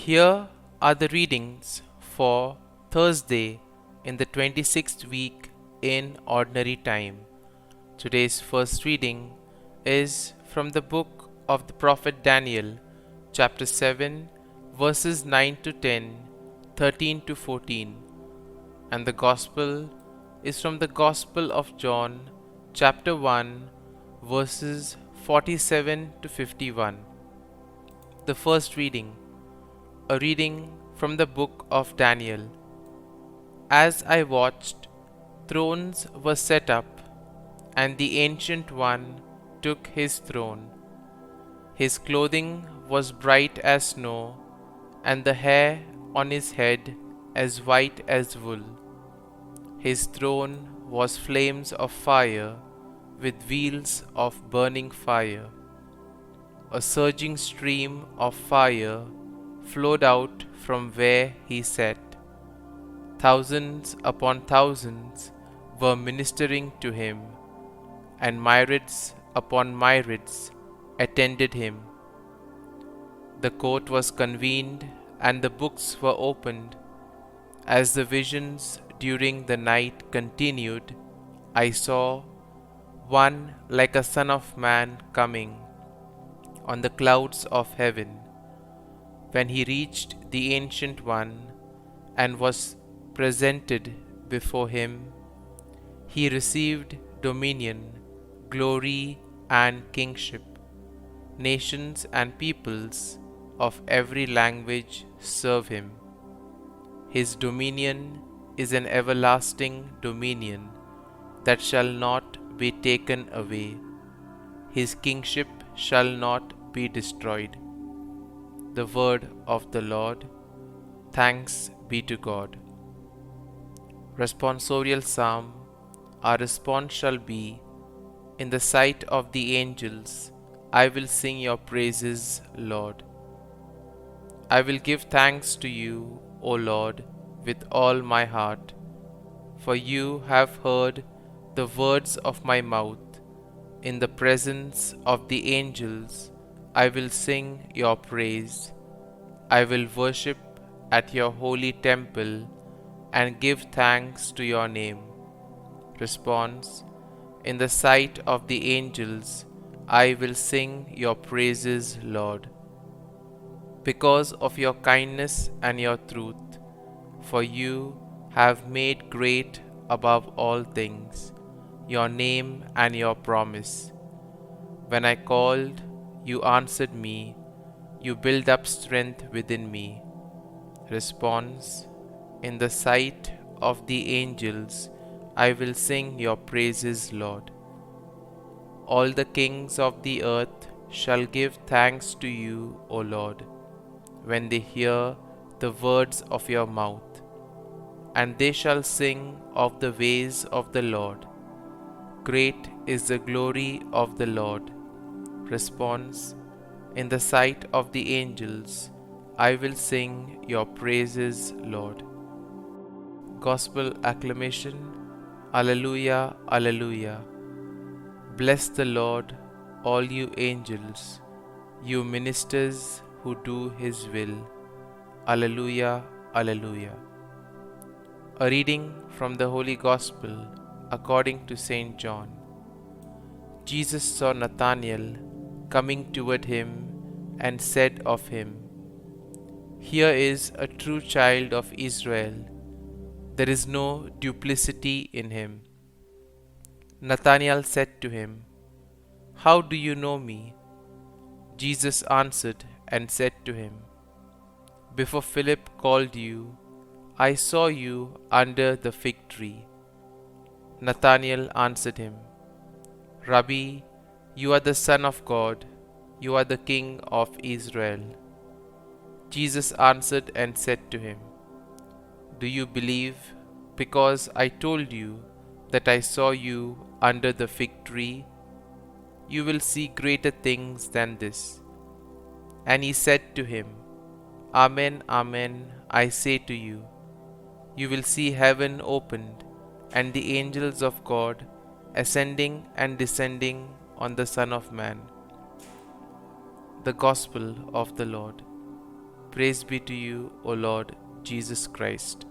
Here are the readings for Thursday in the 26th week in Ordinary Time. Today's first reading is from the book of the prophet Daniel, chapter 7, verses 9 to 10, 13 to 14, and the Gospel is from the Gospel of John, chapter 1, verses 47 to 51. The first reading, a reading from the book of Daniel. As I watched, thrones were set up, and the Ancient One took his throne. His clothing was bright as snow, and the hair on his head as white as wool. His throne was flames of fire, with wheels of burning fire. A surging stream of fire flowed out from where he sat. Thousands upon thousands were ministering to him, and myriads upon myriads attended him. The court was convened, and the books were opened. As the visions during the night continued, I saw one like a son of man coming on the clouds of heaven. When he reached the Ancient One and was presented before him, he received dominion, glory, and kingship. Nations and peoples of every language serve him. His dominion is an everlasting dominion that shall not be taken away. His kingship shall not be destroyed. The word of the Lord. Thanks be to God. Responsorial Psalm. Our response shall be, in the sight of the angels, I will sing your praises, Lord. I will give thanks to you, O Lord, with all my heart, for you have heard the words of my mouth. In the presence of the angels, I will sing your praise. I will worship at your holy temple and give thanks to your name. Response. In the sight of the angels, I will sing your praises, Lord. Because of your kindness and your truth, for you have made great above all things your name and your promise. When I called, you answered me. You build up strength within me. Response. In the sight of the angels, I will sing your praises, Lord. All the kings of the earth shall give thanks to you, O Lord, when they hear the words of your mouth, and they shall sing of the ways of the Lord. Great is the glory of the Lord. Response. In the sight of the angels, I will sing your praises, Lord. Gospel acclamation. Alleluia, Alleluia. Bless the Lord, all you angels, you ministers who do his will. Alleluia, Alleluia. A reading from the Holy Gospel according to St. John. Jesus saw Nathanael coming toward him and said of him, Here is a true child of Israel. There is no duplicity in him. Nathanael said to him, How do you know me? Jesus answered and said to him, Before Philip called you, I saw you under the fig tree. Nathanael answered him, Rabbi, you are the Son of God, you are the King of Israel. Jesus answered and said to him, Do you believe because I told you that I saw you under the fig tree? You will see greater things than this. And he said to him, Amen, amen, I say to you, you will see heaven opened and the angels of God ascending and descending on the Son of Man. The Gospel of the Lord. Praise be to you, O Lord Jesus Christ.